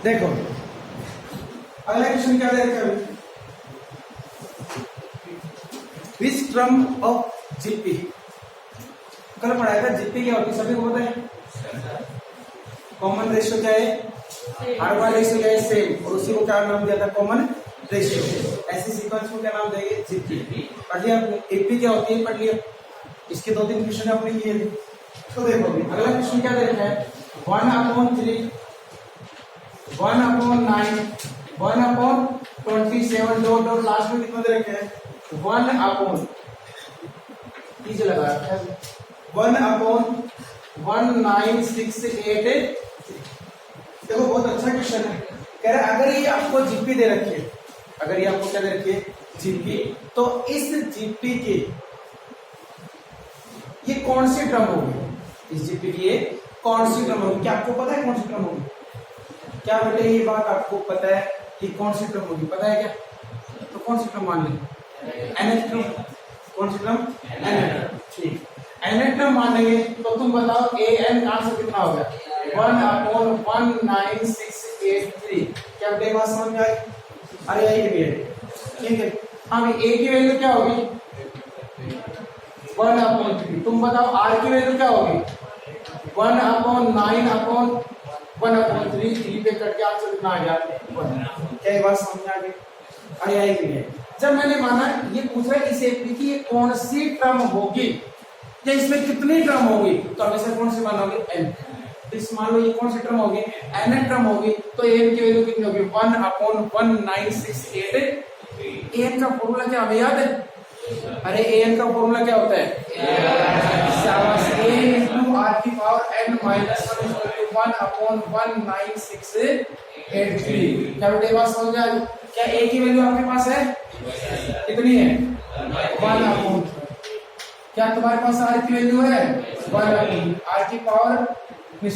देखो अगला क्वेश्चन क्या दे रखा है? विच टर्म ऑफ जीपी, कल पढ़ाया था जीपी क्या होती है सभी को पता है। कॉमन रेशियो क्या है, आर वाई रेशियो क्या है सेम, और उसी को क्या नाम दिया था कॉमन रेशियो। ऐसे सीक्वेंस को क्या नाम देंगे जीपी। पढ़ लिया आपने एपी क्या होती है, पढ़ लिया। इसके 2-3 क्वेश्चन आपने किए। तो देखो अगला क्वेश्चन क्या दे रखा है 1/3 1/9 1/27 डॉट और लास्ट में कितना दे रखे हैं 1/, नीचे लगा रखा है 1/1968। देखो बहुत अच्छा क्वेश्चन है। कह रहा है अगर ये आपको जीपी दे रखी है, अगर ये आपको क्या दे रखी है जीपी, तो इस जीपी की ये कौन सी टर्म होगी, इस जीपी की ये कौन सी टर्म होगी। क्या आपको पता है कौन सी टर्म होगी? क्या बेटे ये बात आपको पता है कि कौन सी टर्म होगी, पता है क्या? तो कौन सी टर्म मान लें, nth टर्म। कौन सी टर्म? nth। ठीक, nth टर्म मान लेंगे तो तुम बताओ an का आंसर कितना हो गया 1/19683। क्या बेटे बात समझ में आई? अरे आई कि नहीं? ठीक है। हाँ भाई a की वैल्यू क्या होगी 1/3। तुम बताओ r की वैल्यू क्या होगी 1/9/1/3। 3 पे कट के आंसर कितना आ गया 1। क्या ये बात समझ में आ गई? अरे आई कि नहीं? जब मैंने माना ये पूछ रहा है इस एपी की ये कौन सी टर्म होगी या इसमें कितनी टर्म होगी, तो हमेशा कौन सी मानोगे n। तो इस मान लो ये कौन सी टर्म होगी n टर्म होगी, तो n की वैल्यू कितनी होगी 1/1968। n का फॉर्मूला क्या हमें याद है? अरे an का फॉर्मूला क्या होता है शाबाश a into r की पावर n minus 1 1/1968। क्या बेटे बात समझ में आ गई? क्या a की वैल्यू आपके पास है कितनी है 1/3। क्या तुम्हारे पास r की वैल्यू है 1/3। r की power n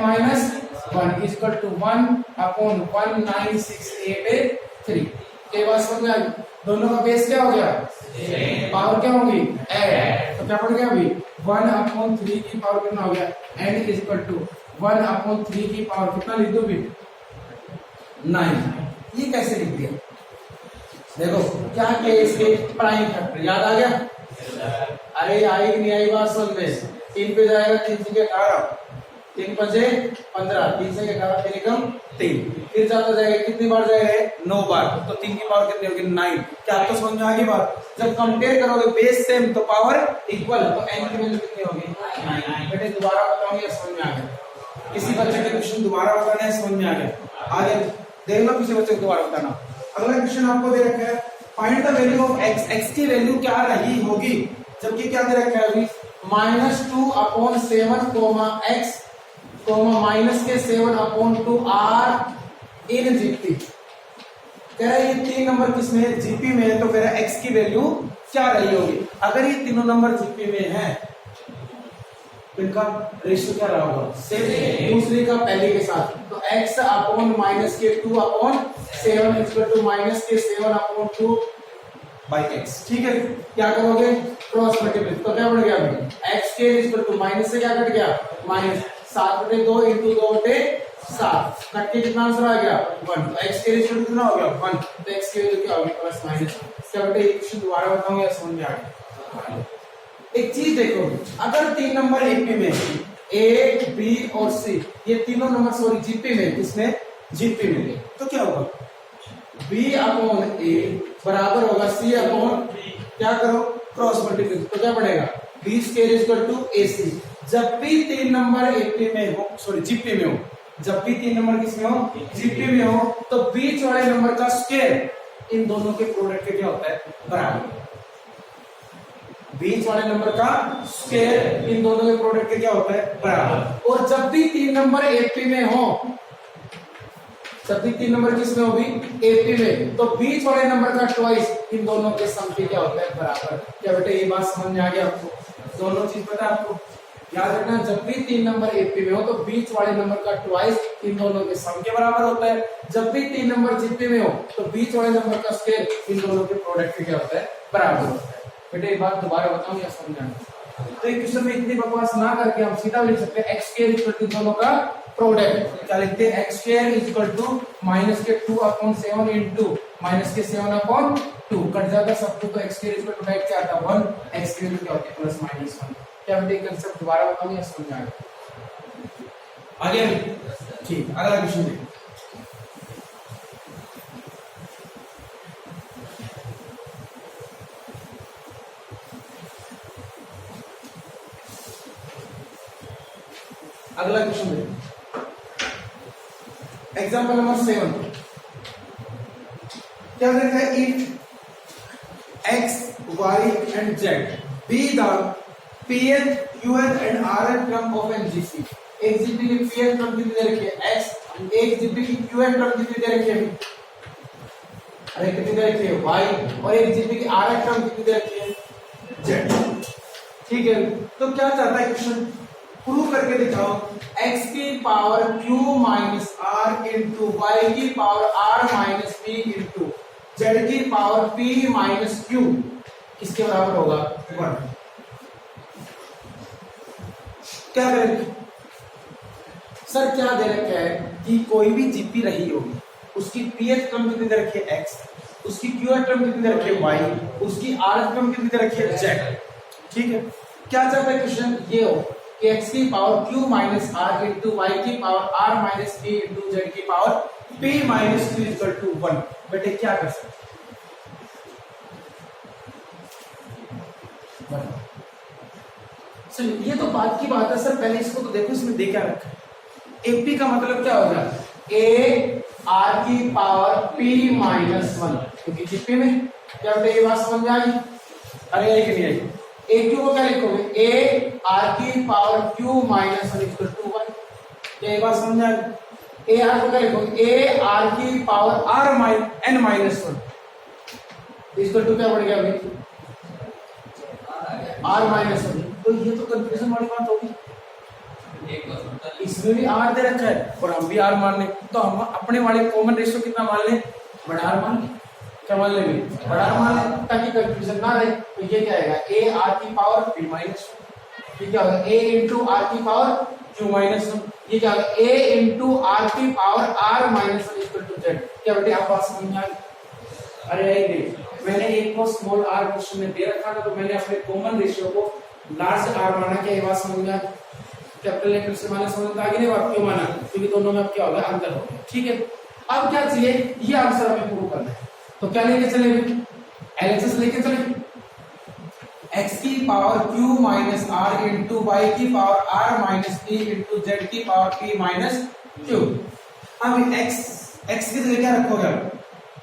minus 1 is equal to 1/1968। क्या बात समझ में आ गई? दोनों का बेस क्या हो गया पावर क्या होगी ऐड। तो क्या पड़ गया अभी 1/3 की पावर कितना हो गया n इज इक्वल टू 1/3 की पावर कितना लिख दो भी 9। ये कैसे लिख दिया? देखो क्या किया इसके प्राइम फैक्टर याद आ गया? अरे आई नहीं आई बात समझ में? 3 पे जाएगा 3 से 18 3 5 15 3 से 11 3 एकम 3 फिर जाता जाएगा कितनी बार जाएगा 9 बार। तो 3 की पावर कितनी होगी 9। क्या आपको समझ में आ गई बात? जब कंपेयर करोगे बेस सेम तो पावर इक्वल, तो n की वैल्यू कितनी होगी 9। बेटे दोबारा बताऊंगा समझ में आ गया? किसी बच्चे के क्वेश्चन दोबारा बताना है समझ में आ गया? आगे देख लो किसी बच्चे को दोबारा बताना। अगला क्वेश्चन आपको दे रखा है find the value of x। x की वैल्यू क्या रही होगी, जबकि क्या दे रखा है अभी -2/7 x माइनस के 7/2 r इन जीपी। कह रहा है ये 3 नंबर किसमें है जीपी में है, तो कह रहा है x की वैल्यू क्या रही होगी। अगर ये तीनों नंबर जीपी में है तो इनका रेशियो क्या रहा होगा सेम दूसरे का पहले के साथ। तो x upon minus K 2/7 equal to minus के 7/2 बाई x। ठीक है, क्या करोगे क्रॉस मल्टीप्लाई। तो क्या बढ़ गया अभी x के इक्वल टू माइनस से क्या कट गया माइनस 7/2 इंटू 2/7 कट के कितना आंसर आ गया 1। तो x के इक्वल कितना हो गया 1। तो x की वैल्यू क्या होगी प्लस माइनस। क्या बेटे इक्वेशन दोबारा बताऊंगा समझ में आ गया? एक चीज देखो अगर 3 नंबर एपी में a b और c ये तीनों नंबर सॉरी जीपी में किसमें जीपी में तो क्या होगा b अपॉन a बराबर होगा c अपॉन क्या करो क्रॉस मल्टीप्लाई। तो क्या पड़ेगा b square equal to ac। जब भी 3 नंबर एपी में हो सॉरी जीपी में हो, जब भी 3 नंबर किसमें हो जीपी में हो, तो बीच वाले नंबर का स्क्वायर इन दोनों के प्रोडक्ट के क्या होता है बराबर। बीच वाले नंबर का स्क्वायर इन दोनों के प्रोडक्ट के क्या होता है बराबर। और जब भी 3 नंबर एपी में हो, जब भी 3 नंबर किसमें होगी एपी में, तो बीच वाले नंबर का ट्वाइस इन दोनों के सम के क्या होता है बराबर। क्या बेटे ये बात समझ में आ गया आपको? दोनों चीज पता है आपको? याद रखना जब भी 3 नंबर एपी में हो तो बीच वाले नंबर का ट्वाइस इन दोनों के सम के बराबर होता है। जब भी 3 नंबर जीपी में हो तो बीच वाले नंबर का स्क्वायर इन दोनों के प्रोडक्ट के क्या होता है बराबर होता है। बेटे ये बात दोबारा बताऊं या समझ आना? तो एक क्वेश्चन में इतनी बकवास ना करके हम सीधा लिख सकते हैं एक्स स्क्वायर इक्वल टू दोनों का प्रोडक्ट। क्या लिखते हैं? X square equal to minus K 2/7 into minus के 7/2 कट जाता सब तो एक्स स्क्वायर इक्वल टू क्या आता है 1, एक्स स्क्वायर क्या होता है प्लस माइनस 1। क्या बेटे कंसेप्ट दोबारा बताऊंगा समझ में आएगा? आगे ठीक, अगला क्वेश्चन देखिए। अगला क्वेश्चन देखिए, एग्जाम्पल नंबर 7। क्या कहता है? If X Y and Z be the pth qth and rth term of an GP. एक जीपी की pth टर्म कितनी दे रखी है x, एक जीपी की qth टर्म कितनी दे रखी है, अरे कितनी दे रखी है y, और एक जीपी की rth टर्म कितनी दे रखी है z। ठीक है, तो क्या चाहता है क्वेश्चन? प्रूव करके दिखाओ x की power q minus r into y की power r minus p into z की पावर p माइनस q किसके बराबर होगा 1। क्या करें सर? क्या दे रखा है कि कोई भी जीपी रही होगी उसकी pth टर्म कितनी दे रखी है x, उसकी qth टर्म कितनी दे रखी है y, उसकी rth टर्म कितनी दे रखी है z। ठीक है, क्या चाहता है क्वेश्चन? ये हो कि x की power q minus r into y की power r minus p into z की power p minus q equal to 1। बेटे क्या कर सकते? सर ये तो बात की बात है सर, पहले इसको तो देखो इसमें दे क्या रखा है। AP का मतलब क्या होगा? a r की पावर p माइनस 1, क्योंकि जीपी में क्या बेटे ये बात समझ में आ गई? अरे आई कि नहीं आई? AQ को क्या लिखोगे? a r की power q minus 1 equal to 1। क्या ये बात समझ आ गई? a r को क्या लिखोगे? a r की power r n minus 1 equal to क्या बढ़ गया अभी? r minus 1। तो ये तो कंफ्यूजन वाली बात होगी, इसमें भी r दे रखा है और हम भी r मान लें, तो हम अपने वाले कॉमन रेशियो कितना मान लें? बड़ा r मान लें। क्या मान लेंगे? बड़ा r मान लें, ताकि कंफ्यूजन ना रहे। तो ये क्या आएगा? a r की पावर p माइनस 1, ये क्या होगा? a इंटू r की पावर q माइनस 1, ये क्या होगा? a इंटू r की power r minus 1 equal to z। क्या बेटे आप बात समझ में आ गई? अरे नहीं, मैंने एक को स्मॉल r क्वेश्चन में दे रखा था, तो मैंने अपने कॉमन रेशियो को लार्ज r माना। क्या ये बात समझ में आ गई? कैपिटल लेटर से माना समझ में आ गई नहीं? बात क्यों माना? क्योंकि दोनों में अब क्या होगा? अंतर हो गया। ठीक है, अब क्या चाहिए? ये आंसर हमें प्रूव करना है। तो क्या लेके चलेंगे? LHS लेके चलेंगे। x की power q minus r into y की power r minus p into z की पावर p माइनस q। अब x की जगह क्या रखोगे?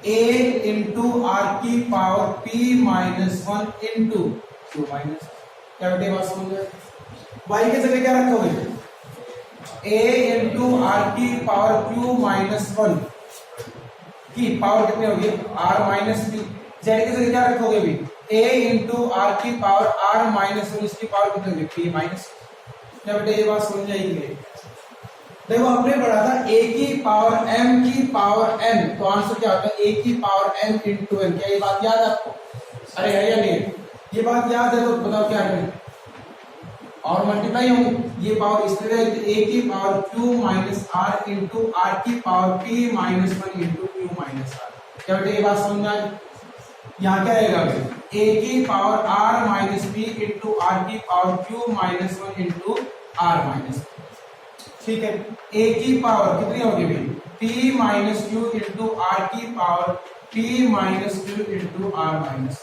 a इंटू r की power p minus 1 into q minus. क्या बेटे बात समझ में? y की जगह क्या रखोगे? a इंटू r की पावर q माइनस 1 की पावर कितनी होगी? r minus p। z की जगह क्या रखोगे भी? a इंटू r की पावर r माइनस 1 इसकी पावर कितनी होगी? p minus. क्या बेटे ये बात समझ आएगी? देखो आपने पढ़ा था a की पावर m की पावर n, तो आंसर क्या होता है? a की पावर m इंटू n। क्या ये बात याद है आपको? अरे है या नहीं? ये बात याद है तो बताओ क्या करें? और मल्टीप्लाई होंगे ये पावर इस तरह a की power q minus r into r की power p minus 1 into q minus r। क्या बेटे ये बात समझ में आ गई? यहाँ क्या आएगा? a की power r minus p into r की power q minus 1 into r minus. ठीक है, a की पावर कितनी होगी भाई? p minus q into r की power p minus q into r minus.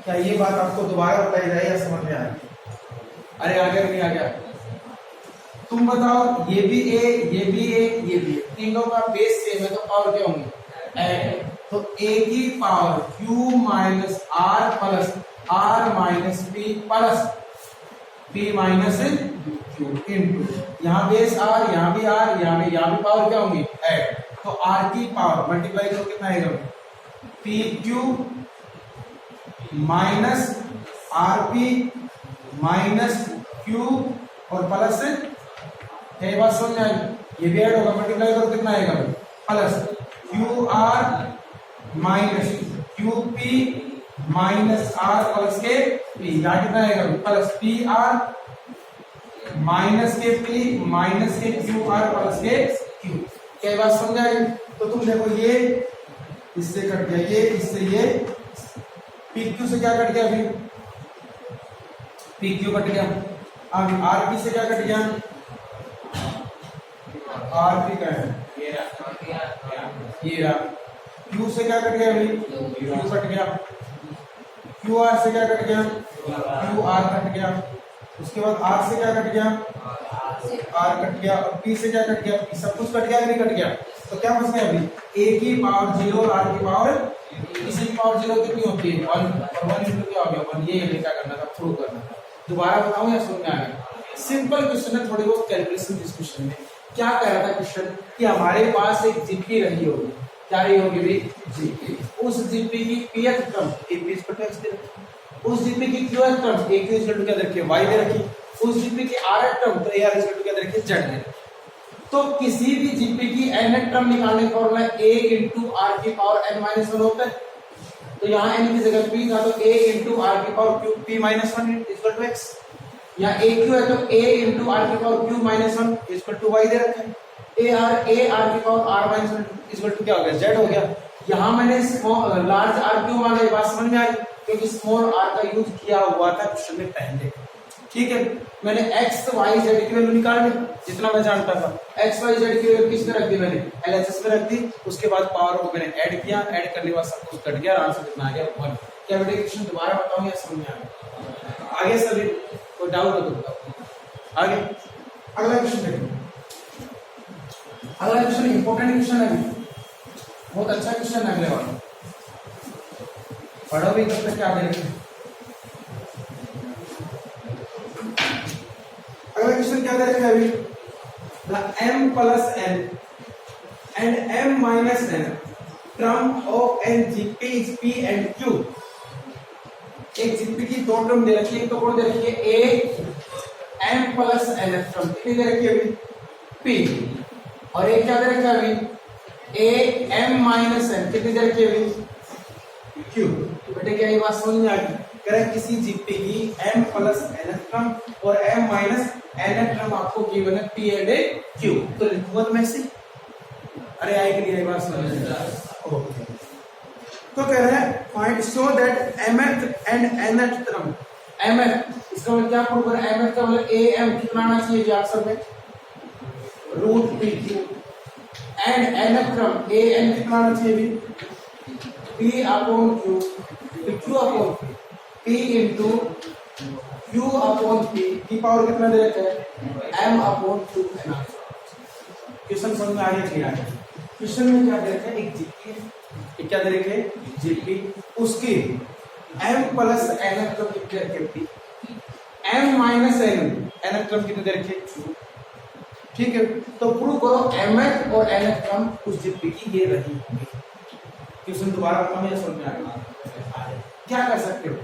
क्या ये बात आपको दोबारा बताई जाए या समझ में आ गई? अरे आ गया नहीं आ गया? तुम बताओ, ये भी a, ये भी a, ये भी a, तीनों का बेस सेम है तो पावर क्या होंगी? ऐड। तो a की power q minus r plus r minus p plus p minus q into यहाँ बेस r, यहाँ भी r, यहाँ भी पावर क्या होंगी? ऐड। तो r की पावर मल्टीप्लाई करो कितना आएगा? pq minus rp minus q और प्लस ये बात समझ में आई? ये भी ऐड होगा, मल्टीप्लाई करो कितना आएगा? Plus qr minus qp minus R plus K P, यहाँ कितना आएगा plus P R minus K P minus K Q R plus K Q. क्या बात समझ आई? तो तुम देखो ये इससे कट गया, ये इससे ये पी क्यू से क्या कट गया, अभी पी क्यू कट गया। अब आर पी से क्या कट गया, आर पी का है ये रहा। क्यू से क्या कट गया, अभी क्यू कट गया। क्यू आर से क्या कट गया, क्यू आर कट गया। उसके बाद आर से क्या कट गया, आर कट गया। और पी से क्या कट गया, पी सब कुछ कट गया कि नहीं कट गया? तो क्या बच गया अभी ए की पावर 0 और आर की पावर, इसी की पावर 0 कितनी होती है 1 और 1 इंटू क्या हो गया 1। ये क्या करना था, प्रूव करना था। दोबारा बताऊं या समझ में आ गया? सिंपल क्वेश्चन है, थोड़ी बहुत कैलकुलेशन इस क्वेश्चन में। क्या कह रहा था क्वेश्चन कि हमारे पास एक जीपी रही होगी, क्या रही होगी भाई जीपी। उस जीपी की pth टर्म ए पी पर टेक्स्ट दे रखी, उस जीपी की qth term A Q equal to क्या रखी है y दे रखी, उस जीपी की rth टर्म तो ar इक्वल टू क्या दे रखी है z दे रखी। तो किसी भी जीपी की nth टर्म निकालने का फॉर्मूला a into r की पावर n-1 होता है। तो यहाँ n की जगह p था तो a into r की power q p-1 equal to x, या a q है तो a into r की power q-1 equal to y दे रखा है। a r की पावर r-1 इक्वल टू क्या हो गया z हो गया। यहाँ मैंने लार्ज r क्यों माना, ये बात समझ में आई? क्योंकि स्मॉल r का यूज किया हुआ था क्वेश्चन में पहले। ठीक है, मैंने x y z की वैल्यू निकाल ली जितना मैं जानता था। x y z की वैल्यू किस में रख दी, मैंने LHS में रख दी। उसके बाद पावर को मैंने ऐड किया, ऐड करने के बाद सब कुछ कट गया, आंसर कितना आ गया 1। क्या बेटे क्वेश्चन दोबारा बताऊं या समझ में आ गया? आगे सभी कोई डाउट हो तो बताओ। आगे अगला क्वेश्चन देखो। अगला क्वेश्चन इंपॉर्टेंट क्वेश्चन है, बहुत अच्छा क्वेश्चन है। अगले वाला पढ़ो भी तब तक क्या दे रखे। अगला क्वेश्चन क्या दे रखा है अभी, the m plus n and m minus n term of n GP is p and q। एक जीपी की दो टर्म दे रखी है, तो कौन दे रखी है a m plus n term कितनी दे रखी है अभी p, और एक क्या दे रखा है अभी a m minus n कितनी दे रखी है अभी q। बेटे क्या ये बात समझ में आ गई? कह रहा है किसी जीपी की m plus n टर्म और m minus n टर्म आपको गिवन है p and q। तो लिखूंगा तो मैं से अरे आएगी नहीं, ये बात समझ में आ गई। ओके, तो कह रहा है find show that mth and nth term, mth इसका मतलब क्या प्रूव करना है, mth का मतलब am कितना आना चाहिए जी आंसर में √pq, and nth term an कितना आना चाहिए भी p upon q, q upon p into q upon p की पावर कितना दे रखा है m अपॉन q। क्वेश्चन समझ में आ गया? नहीं आ गया? क्वेश्चन में क्या दे रखा है, एक जीपी, क्या दे रखे जीपी, उसकी m प्लस n टर्म कितने रखे p, m minus n term कितने दे रखे q। ठीक है, तो प्रूव करो mth और nth टर्म उस जीपी की ये रही होगी। क्वेश्चन दोबारा बताऊं या समझ में आ गया? क्या कर सकते हो,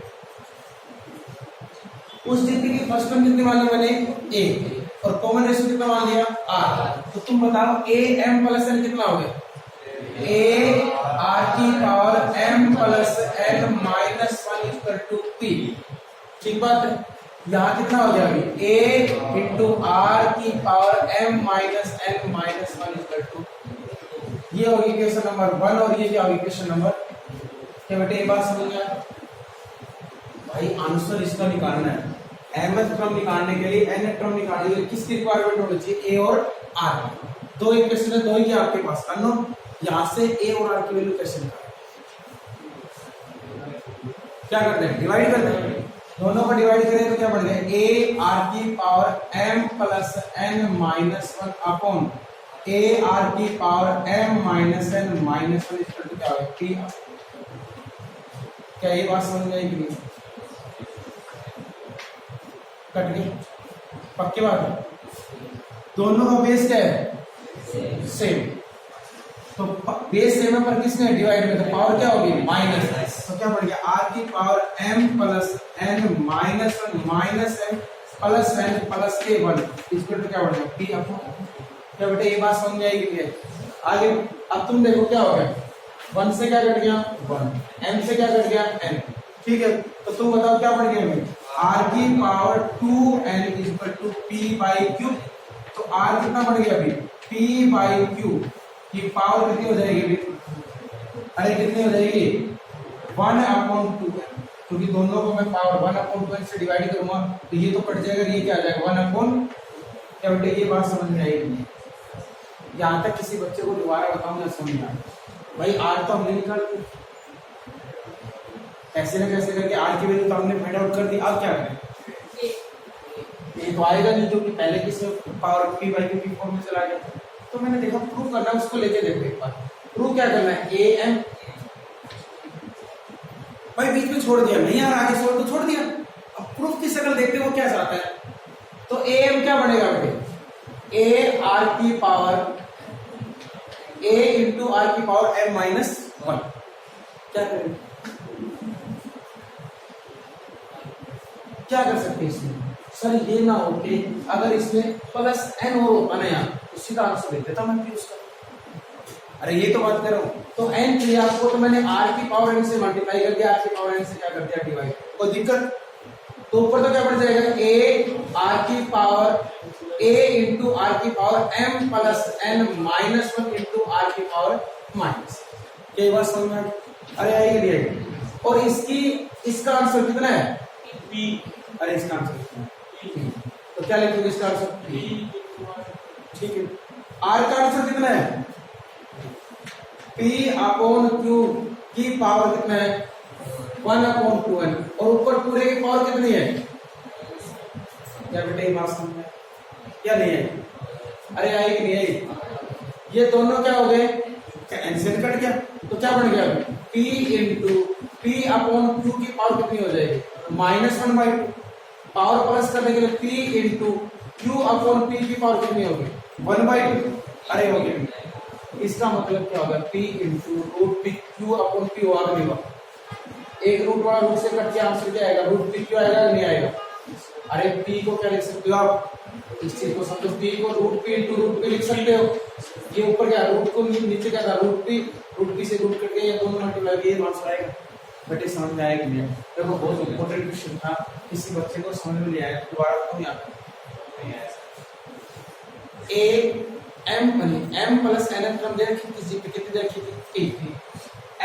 उस जीपी की फर्स्ट टर्म कितनी मान ली मैंने a, और कॉमन रेशियो कितना मान लिया r। तो तुम बताओ a m प्लस n कितना हो गया, a r की power m plus n minus 1 equal to p। ठीक बात है, यहाँ कितना हो गया अभी a इंटू r की power m minus n minus 1 equal to, ये होगी इक्वेशन नंबर 1 और ये क्या होगी इक्वेशन नंबर। क्या बेटे ये बात समझ गया भाई? आंसर इसका निकालना है, mth टर्म निकालने के लिए nth टर्म निकालने के लिए किसकी रिक्वायरमेंट होनी चाहिए, a और r। दो इक्वेशन है, दो ही आपके पास अननोन, यहां से a और r की वैल्यू कैसे निकालें? क्या करते हैं, डिवाइड करते हैं, दोनों को डिवाइड करें तो क्या बढ़ गया a r की power m plus n minus 1 upon a r की power m minus n minus 1 equal to क्या होगा p। क्या ये बात समझ में आएगी? कट गई, पक्की बात है। दोनों का बेस क्या है सेम, तो बेस सेम है पर किसने डिवाइड में, तो पावर क्या होगी माइनस, तो क्या बढ़ गया r की power m plus n minus 1 minus m plus n plus k 1 equal to क्या बढ़ गया p अपॉन। क्या बेटे ये बात समझ में आएगी? आगे अब तुम देखो क्या हो गया, 1 से क्या कट गया 1, m से क्या कट गया n, ठीक है, तो तुम बताओ क्या पढ़ गए हमें, r की power 2n equal to p by Q. तो r कितना बढ़ गया अभी, p बाई क्यू की पावर कितनी हो जाएगी अभी, अरे कितनी हो जाएगी 1/2, क्योंकि दोनों को मैं पावर 1/2 से डिवाइड करूंगा तो ये तो कट जाएगा, ये क्या आ जाएगा 1/, क्या बेटे ये बात समझ में आएगी। यहाँ तक किसी बच्चे को दोबारा बताऊंगा समझ में आए भाई, आर तो हमने निकाल दी कैसे ना कैसे करके, आर की वैल्यू तो हमने फाइंड आउट कर दी, अब क्या करें, ये तो आएगा नहीं क्योंकि पहले किसी पावर p बाई क्यू की फॉर्म में चला गया। तो मैंने देखा प्रूव करना है, उसको लेके देखो एक बार प्रूव क्या करना है, ए एम भाई बीच में छोड़ दिया, नहीं आ रहा आगे छोड़ तो छोड़ दिया, अब प्रूफ की शक्ल देखते हो क्या चाहता है। तो ए एम क्या बनेगा बेटे, ए आर की पावर a इंटू आर की पावर m माइनस 1, क्या करें, क्या कर सकते हैं इसमें, सर ये ना होके अगर इसमें प्लस n और होता ना यहाँ तो सीधा आंसर दे देता मैं भी उसका, अरे ये तो बात कर रहा हूँ। तो n थी आपको, तो मैंने r की पावर n से मल्टीप्लाई कर दिया, r की पावर n से क्या कर दिया डिवाइड, कोई दिक्कत, तो ऊपर तो क्या बढ़ जाएगा a आर की पावर a इंटू आर की power m plus n minus 1 into R की पावर माइनस, ये बात समझ में आ गई, अरे आएगी नहीं आएगी। और इसका आंसर कितना है p, अरे इसका आंसर कितना है, तो क्या लिखोगे इसका आंसर p, ठीक है। r का आंसर कितना है p अपॉन q की पावर कितना है 1/2n, और ऊपर पूरे की पावर कितनी है, क्या बेटे ये बात समझ में क्या नहीं है, अरे आएगी नहीं आएगी, ये दोनों क्या हो गए, क्या एनसीएल कट गया, तो क्या बन गया p into p upon q की पावर कितनी हो जाएगी -1/2, पावर प्लस करने के लिए p into q upon p की पावर कितनी होगी 1/2, अरे हो गया, इसका मतलब क्या होगा p into root P q upon p होगा नहीं होगा, एक रूट वाला रूट से कट के आंसर क्या आएगा रूट पी क्यू आएगा नहीं आएगा, अरे p को क्या लिख सकते हो आप, इस चीज को समझो, p को root P into root P लिख सकते हो, ये ऊपर क्या रूट को नीचे क्या था रूट पी से रूट करके ये दोनों मल्टीप्लाई ये आंसर आएगा, बट ये समझ में आएगा नहीं, देखो बहुत इंपॉर्टेंट क्वेश्चन था, किसी बच्चे को समझ में नहीं आया दोबारा तो नहीं आता, A M M plus N term दे रखी किसी पे कितनी दे रखी थी 8 थी,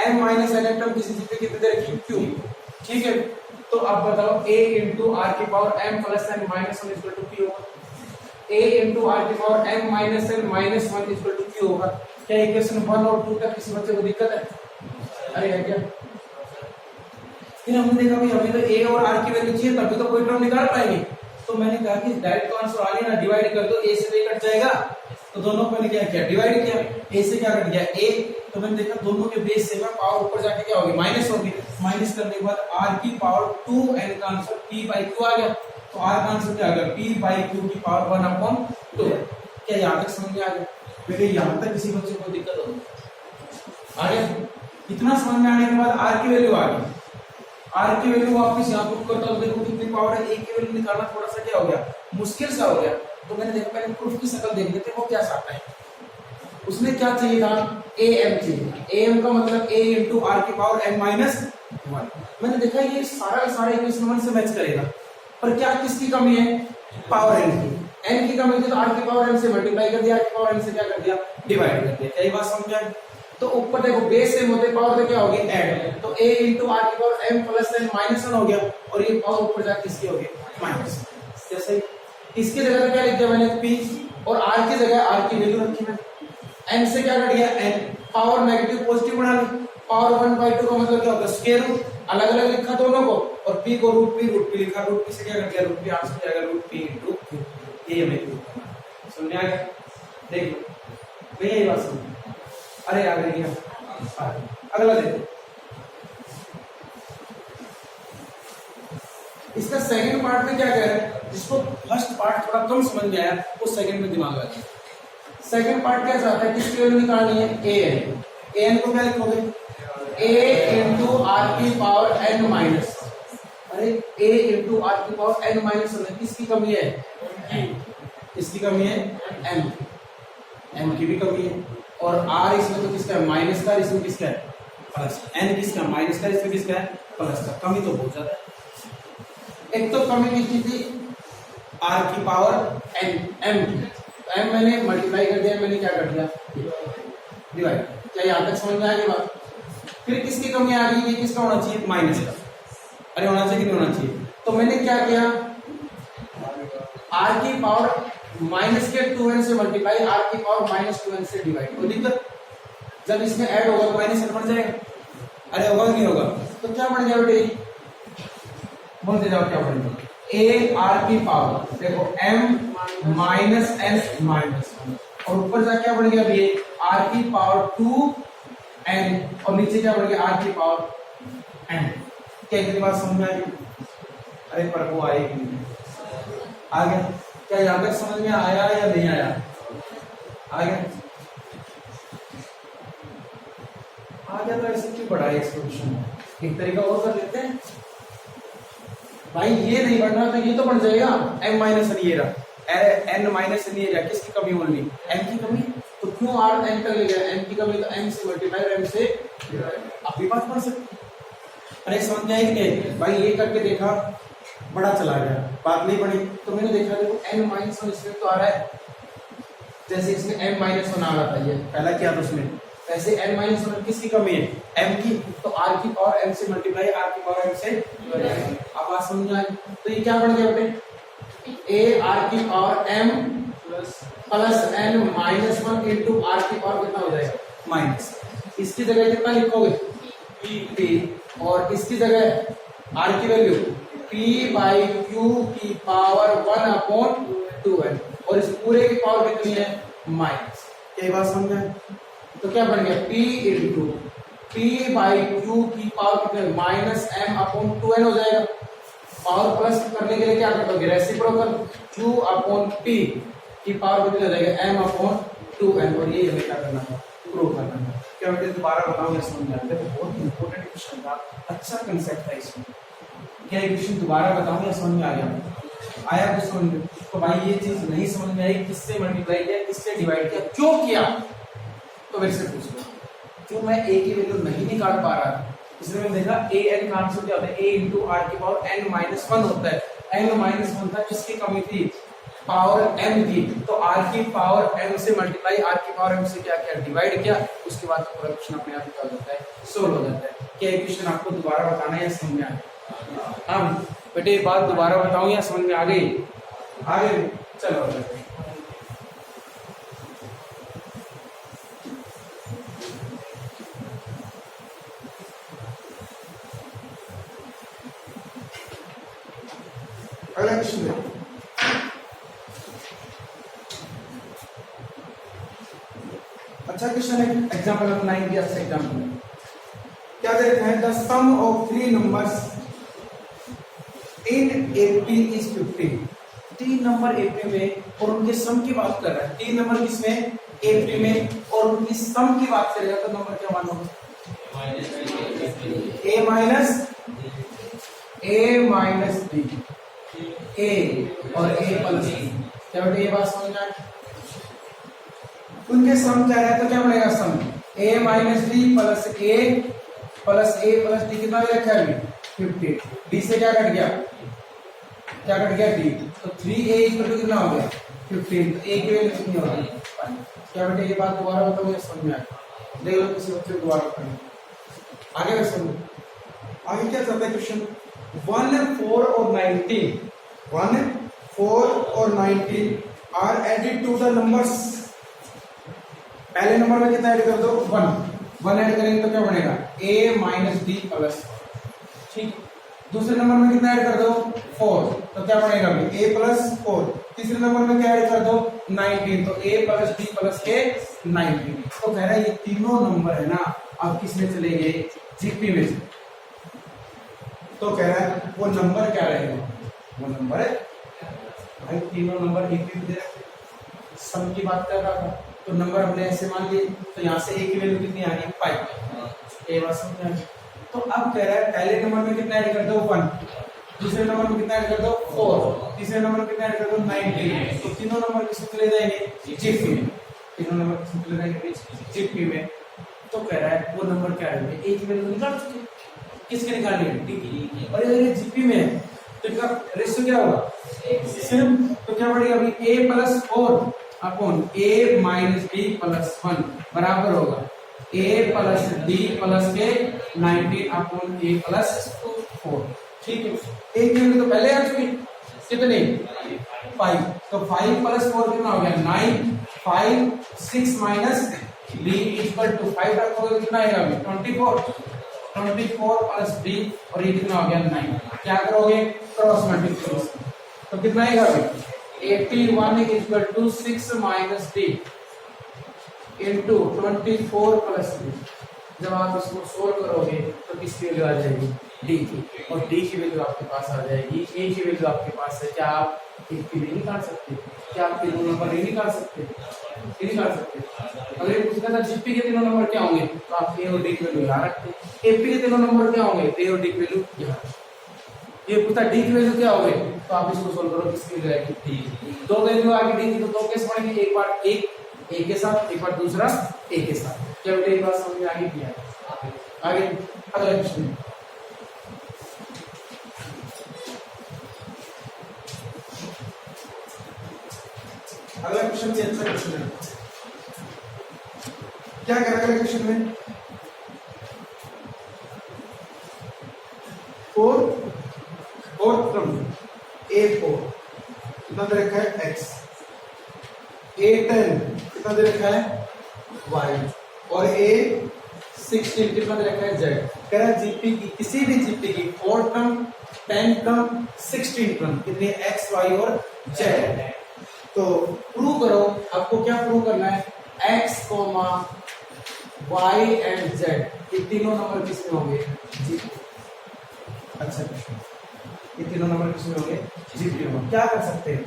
एम माइनस एन टर्म किसी पे कितनी दे रखी क्यू, ठीक है। तो अब बताओ a इंटू आर की power m plus n minus 1 equal to p होगा, a इंटू आर की power m minus n minus 1 equal to q होगा, क्या इक्वेशन 1 और 2 तक किसी बच्चे को दिक्कत है, अरे है क्या, फिर हमने देखा भाई अभी तो a और r की वैल्यू चाहिए तभी तो कोई टर्म निकाल पाएंगे, तो मैंने कहा कि डायरेक्ट तो आंसर आने ना, डिवाइड कर दो, a से b कट जाएगा, तो दोनों को मैंने क्या किया डिवाइड किया, a से क्या कट गया a, तो मैंने देखा दोनों के बेस से पावर ऊपर जाके क्या होगी माइनस होगी, माइनस करने के बाद r की पावर 2n का आंसर p बाई q आ गया, तो r का आंसर क्या आ गया p बाई q की पावर 1/2, क्या यहाँ तक समझ में आ गया, मेरे यहाँ तक किसी बच्चे को दिक्कत होगी, आ गया, इतना समझ में आने के बाद r की वैल्यू आ गई, r की वैल्यू वापस यहाँ पुट करता हूँ, देखो कितनी पावर है, a की वैल्यू निकालना थोड़ा सा क्या हो गया मुश्किल सा हो गया, तो मैंने देखा पहले प्रूफ की शक्ल देख लेते वो क्या चाहता है, उसने क्या चाहिए था a m चाहिए था, a m का मतलब a इंटू आर की पावर m माइनस 1, मैंने देखा ये सारा इक्वेशन 1 से मैच करेगा, पर क्या किसकी कमी है पावर n की कमी थी, तो r की पावर n से मल्टीप्लाई कर दिया, r की पावर n से क्या कर दिया डिवाइड कर दिया, क्या बात समझ में आई, तो ऊपर देखो बेस सेम होते पावर तो क्या होगी ऐड, तो a इंटू आर की power m plus n minus 1 हो गया, और ये पावर ऊपर जाके किसकी होगी माइनस, जैसे इसकी जगह क्या लिख दिया मैंने p, और r की जगह r की वैल्यू रखी मैंने, n से क्या कट गया n, पावर नेगेटिव पॉजिटिव बना ली, पावर 1/2 का मतलब क्या होगा स्क्वायर रूट, अलग अलग लिखा दोनों को, और p को रूट p लिखा, रूट p से क्या कट गया रूट p, आंसर क्या आएगा रूट p इंटू q, ये हमें समझ में आ गया, देख लो भैया ये बात समझ, अरे आ गई अगला देखो, इसका सेकंड पार्ट में क्या कह रहा है, जिसको फर्स्ट पार्ट थोड़ा कम समझ में आया वो सेकंड में दिमाग लगा, सेकंड पार्ट क्या चाहता है, किसकी वैल्यू निकालनी है an को क्या लिखोगे a इंटू आर की पावर n माइनस, अरे a इंटू आर की पावर n माइनस, किसकी कमी है इसकी कमी है m की भी कमी है, और r इसमें तो किसका है माइनस का, इसमें किसका है प्लस n किसका माइनस का, इसमें किसका है प्लस का। कमी तो बहुत ज्यादा है। एक तो कमी कितनी थी r की पावर n m की, m मैंने मल्टीप्लाई कर दिया, मैंने क्या कर दिया डिवाइड। क्या यहाँ तक समझ में आ गई बात? फिर किसकी कमी आ गई, ये किसका होना चाहिए माइनस का। अरे होना चाहिए कि नहीं होना चाहिए? तो मैंने क्या किया r की पावर माइनस के 2n से मल्टीप्लाई, r की पावर माइनस 2n से डिवाइड। तो दिक्कत जब इसमें ऐड होगा तो माइनस बन जाएगा। अरे होगा कि नहीं होगा? तो क्या बन गया बेटे, बोलते जाओ क्या बनेगा, a r की पावर देखो m माइनस n माइनस 1 और ऊपर जा क्या बन गया ये r की पावर 2n और नीचे क्या बन गया r की पावर n। क्या इतनी बात समझ में आ गई? अरे पर वो आएगी आ गया क्या? यहां तक समझ में आया या नहीं आया? आ गया आ गया। तो ऐसे क्यों बढ़ाए इस क्वेश्चन में? एक तरीका और कर लेते हैं भाई, ये नहीं बढ़ रहा तो ये तो बढ़ जाएगा m माइनस n, ये रहा n माइनस n, ये रहा किसकी कमी ओनली m की कमी। तो क्यों r n तक ले गया, m की कमी तो m से मल्टीप्लाई और m से अभी बात पढ़ सकते। अरे समझ में आई कि नहीं भाई? ये करके देखा बड़ा चला गया, बात नहीं पड़ी। तो मैंने देखा देखो n माइनस 1 इसमें तो आ रहा है, जैसे इसमें m माइनस 1 आ रहा था, ये पहला क्या था उसमें, ऐसे n माइनस 1 किसकी कमी है m की, तो r की पावर m से मल्टीप्लाई, r की पावर m से डिवाइड। अब बात समझ में आई? तो ये क्या बन गया बेटे, a r की power m plus n minus 1 into r की पावर कितना हो जाएगा माइनस। इसकी जगह कितना लिखोगे p, और इसकी जगह r की वैल्यू p बाई q की पावर 1 अपॉन 2n, और इस पूरे की पावर कितनी है माइनस। ये बात समझ में? तो क्या बन गया p into p by q की पावर कितनी माइनस m अपॉन 2n हो जाएगा। पावर प्लस करने के लिए क्या करोगे रेसिप्रोकल, q अपॉन p की पावर कितनी हो जाएगा m अपॉन 2n, और ये हमें क्या करना है प्रूव करना है। क्या बेटे दोबारा बताऊंगा समझ में आते हैं, बहुत इंपॉर्टेंट क्वेश्चन था, अच्छा कंसेप्ट है इसमें। क्या ये क्वेश्चन दोबारा बताऊंगा समझ में आ गया? आया कुछ समझ में? तो भाई ये चीज नहीं समझ में आई, किससे मल्टीप्लाई किया किससे डिवाइड किया क्यों किया, तो मेरे से पूछ लो। क्यों मैं a की वैल्यू नहीं निकाल पा रहा था, इसलिए मैंने देखा a n का आंसर क्या होता है, a इंटू आर की पावर n माइनस 1 होता है। n माइनस 1 था, किसकी कमी थी पावर m की, तो r की पावर m से मल्टीप्लाई, r की पावर m से क्या किया डिवाइड किया, उसके बाद तो पूरा क्वेश्चन अपने आप निकल जाता है, सोल्व हो जाता है। क्या ये क्वेश्चन आपको दोबारा बताना है या समझ में आ गया? हाँ बेटे बात दोबारा बताऊं या समझ में आ गई? आ गई, चलो अगला क्वेश्चन है। अच्छा क्वेश्चन है, एग्जांपल नंबर 9 की अच्छा एग्जांपल क्या दे रखा है, the sum of 3 numbers in AP is 50। 3 number AP में और उनके सम की बात कर रहा है। 3 नंबर किसमें AP में और उनकी सम की बात करेगा, तो नंबर क्या मानोगे a माइनस b, a और a प्लस b। क्या बेटे ये बात समझ में आई? उनके सम क्या है, तो क्या बनेगा सम a minus b plus a plus d कितना दे रखा है 50। d से क्या कट गया d, तो 3a इक्वल टू कितना हो गया 15। तो a की वैल्यू कितनी होगी 5। क्या बेटे ये बात दोबारा बताओ या समझ में आ गया? देख लो किसी बच्चे दोबारा पढ़ें आगे में समझो। आगे क्या चलता है क्वेश्चन, 1 4 और 19 are added to the numbers. पहले नंबर में कितना ऐड कर दो 1 ऐड करेंगे तो क्या बनेगा a माइनस b प्लस, ठीक। दूसरे नंबर में कितना ऐड कर दो 4, तो क्या बनेगा a प्लस 4। तीसरे नंबर में क्या ऐड कर दो 19, तो a प्लस b प्लस के 19। तो कह रहा है ये तीनों नंबर है ना, अब किस में चलेंगे जीपी में से। तो कह रहा है वो नंबर क्या रहेगा, वो नंबर है भाई तीनों नंबर जीपी में दे रखे, सम की बात कर रहा था, तो नंबर हमने ऐसे मान लिए, तो यहाँ से a की वैल्यू कितनी आ रही है 5। ये बात समझ में आ गई। तो अब कह रहा है पहले नंबर में कितना ऐड कर दो 1, दूसरे नंबर में कितना ऐड कर दो 4, तीसरे नंबर में कितना ऐड कर दो 19। तो तीनों नंबर किसमें चले जाएंगे जीपी में, तीनों नंबर किसमें चले जाएंगे जीपी में। तो कह रहा है वो नंबर क्या है, ए की वैल्यू निकाल चुके, किसके निकालनी है, डी की। और ये जीपी में है तो इनका रेशियो क्या होगा सेम, तो क्या बढ़ेगा अभी a plus 4 upon a minus b plus 1 बराबर होगा a प्लस d प्लस के 19 अपॉन a प्लस 4। ठीक है, a की वैल्यू तो पहले आ चुकी, कितनी 5, तो 5 प्लस 4 कितना हो गया 9, 5 6 माइनस d इक्वल टू 5 रखोगे कितना आएगा अभी 24 प्लस d और ये कितना हो गया 9, क्या करोगे क्रॉस मल्टीप्लिकेशन, तो कितना आएगा अभी 81 equal to 6 minus d into 24 plus d। जब आप इसको सोल्व करोगे तो किसकी वैल्यू आ जाएगी d की, और d की वैल्यू आपके पास आ जाएगी, a की वैल्यू आपके पास है, क्या आप एक की नहीं निकाल सकते, क्या आप तीनों नंबर नहीं निकाल सकते, नहीं निकाल सकते। अगर ये पूछता था जीपी के तीनों नंबर क्या होंगे तो आप ए और डी की वैल्यू यहाँ रखते, एपी के तीनों नंबर क्या होंगे ए और डी की वैल्यू यहाँ। ये पूछता डी की वैल्यू क्या होंगे तो आप इसको सोल्व करो, किसकी वैल्यू आएगी डी, दो वैल्यू आ गई डी की, तो दो केस पढ़ेंगे, एक बार एक ए के साथ, एक बार दूसरा ए के साथ। क्या बेटे एक बात समझ में आ गई क्या आगे अगला क्वेश्चन, अगला क्वेश्चन भी अच्छा क्वेश्चन है। क्या करें अगले क्वेश्चन में, फोर्थ टर्म a4 कितना दे रखा है x, a10 कितना दे रखा है y और a16 कितना दे रखा है z। कह रहा है जीपी की किसी भी जीपी की 4 टर्म 10 टर्म 16 टर्म कितने x y और z, तो प्रूव करो, आपको क्या प्रूव करना है x, y एंड z ये तीनों नंबर किसमें होंगे जीपी। अच्छा ये तीनों नंबर किसमें होंगे जीपी में। क्या कर सकते हैं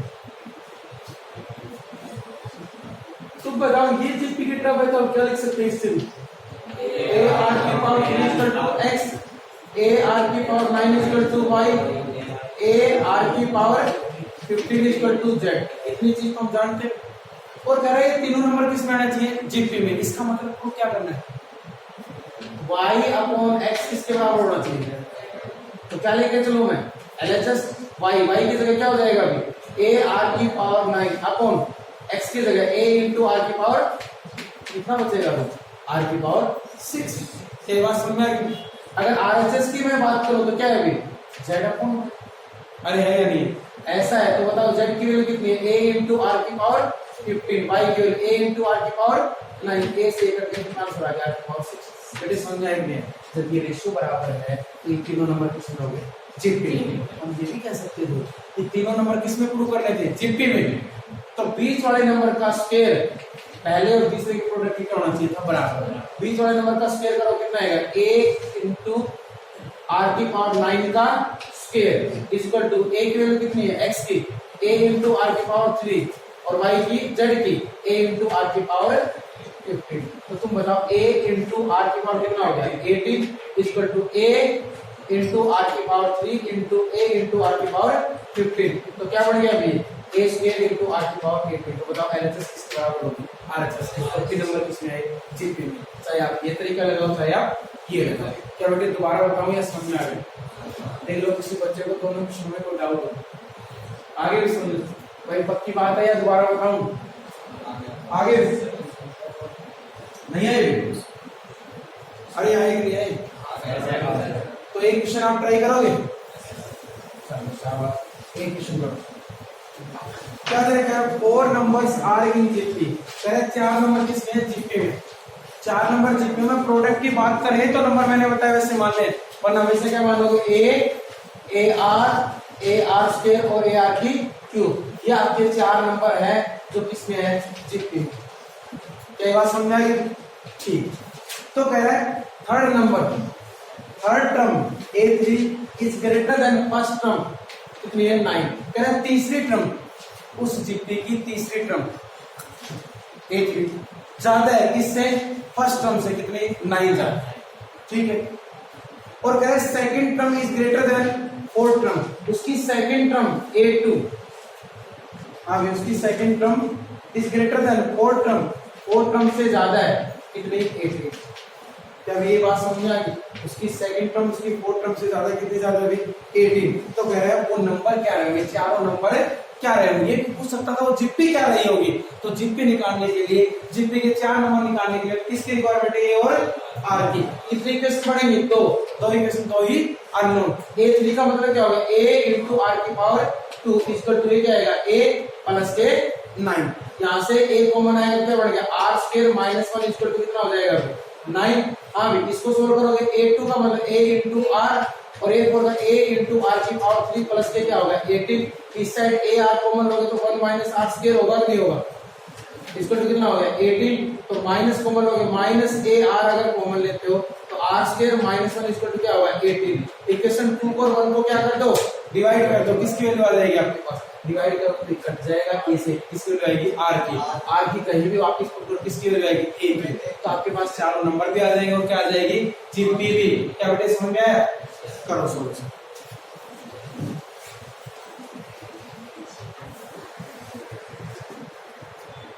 तुम बताओ, ये जीपी की टर्म है तो क्या लिख सकते हैं इससे, a r की power 3 equal to x, a r की power 9 equal to y, a r की पावर 15 इक्वल टू z, इतनी चीज हम जानते हैं। और कह रहे हैं तीनों नंबर किसमें आना चाहिए जीपी में, इसका मतलब आपको क्या करना है y अपॉन x किसके बराबर होना चाहिए, तो क्या लेके चलो मैं LHS y की जगह क्या हो जाएगा अभी a r की पावर 9 अपॉन x की जगह a इंटू आर की पावर कितना बचेगा अभी r की पावर 6। ये बात समझ में आ गई। अगर RHS की मैं बात करूं तो क्या है अभी z अपॉन, अरे है या नहीं ऐसा है, तो बताओ z की वैल्यू कितनी है a इंटू आर की पावर 15, y की वैल्यू a इंटू आर की पावर 9, a से करके कितना आंसर आ गया पावर 6। बेटे समझ में आएगी, जब ये रेशियो बराबर है तो ये तीनों नंबर किसमें होंगे जीपी में। हम ये भी कह सकते हो ये तीनों नंबर किसमें प्रूव करने थे जीपी में, तो बीच वाले नंबर का स्क्वायर पहले और तीसरे के प्रोडक्ट की क्या होना चाहिए था बराबर, बीच वाले नंबर का स्क्वायर करो कितना आएगा a इंटू आर की पावर 9 का स्क्वायर इक्वल टू a की वैल्यू कितनी है x की a इंटू आर की पावर 3 और y की z की a इंटू आर की पावर 15। तो तुम बताओ a इंटू आर की पावर कितना हो गया 18 equal to a into R की power 3 into a into R की पावर 15, तो क्या बढ़ गया अभी a स्क्वायर इंटू आर की पावर 18। तो बताओ LHS किसके बराबर होगी RHS की, तो तीन नंबर किसमें है जीपी में। चाहे आप ये तरीका लगाओ चाहे आप ये लगाओ। क्या बेटे दोबारा बताऊं या समझ में आ गया, देख लो किसी बच्चे को दोनों क्वेश्चन में कोई डाउट हो आगे भी समझ भाई पक्की बात है या दोबारा बताऊं आगे नहीं आए, अरे आएगी नहीं आई, तो एक क्वेश्चन आप ट्राई करोगे, एक क्वेश्चन करो। क्या देखा 4 नंबर्स आर इन जीपी, कह रहे 4 नंबर किसमें है जीपी में, 4 नंबर जीपी में। प्रोडक्ट की बात करें तो नंबर मैंने बताया वैसे मान ले, वरना वैसे क्या मान लोगे ए आर स्क्वायर और ए आर की क्यूब, ये आपके 4 नंबर है जो किसमें है जीपी में। क्या बात समझ आई, ठीक। तो कह रहा है third term a3 is greater than first term कितनी है 9। कह रहा है तीसरी टर्म उस जीपी की तीसरी टर्म a3 ज्यादा है किससे फर्स्ट टर्म से, कितने 9 ज्यादा है, ठीक है। और कह रहा है second term is greater than fourth term, उसकी सेकंड टर्म a2 आगे उसकी second term is greater than fourth term से ज्यादा है कितनी 8। जब ये बात समझ में आ गई, उसकी सेकंड टर्म उसकी फोर्थ टर्म से ज्यादा कितनी ज्यादा है 18, तो कह रहा है वो नंबर क्या रहेंगे, चारों नंबर क्या रहेंगे। ये पूछ सकता था वो जिप्पी क्या रही होगी, तो जिप्पी निकालने के लिए, जिप्पी के 4 नंबर निकालने के लिए किसकी रिक्वायरमेंट है, ए और आर की। कितने इक्वेशन पढ़ेंगे, दो इक्वेशन, दो ही अननोन। A3 का मतलब क्या होगा, a इंटू आर की पावर 2 इसका 2 क्या आएगा, a प्लस के 9। यहाँ से a कॉमन आएगा, क्या बढ़ गया, R square minus 1 equal to कितना हो जाएगा 9। हाँ भी इसको सोल्व करोगे, a2 का मतलब a इंटू आर और a4 का a इंटू आर की पावर 3 प्लस के क्या होगा 18। इस साइड a आर कॉमन लोगे तो 1 माइनस आर स्क्वायर होगा कि नहीं होगा, इसको तो कितना हो गया 18। तो माइनस कॉमन लोगे, माइनस a आर अगर कॉमन लेते हो तो R square minus 1 equal to क्या होगा 18। इक्वेशन 2 और 1 को क्या कर दो, डिवाइड कर दो, किसकी वैल्यू आ जाएगी आपके पास, डिवाइड करो तो कट जाएगा a से, किसकी वैल्यू आएगी आर की कहीं भी वापस पुट करो, किसकी वैल्यू आएगी a की। तो आपके पास चारों नंबर भी आ जाएंगे और क्या आ जाएगी, जीपी भी। क्या बेटे समझ में आया, करो सोल्यूशन।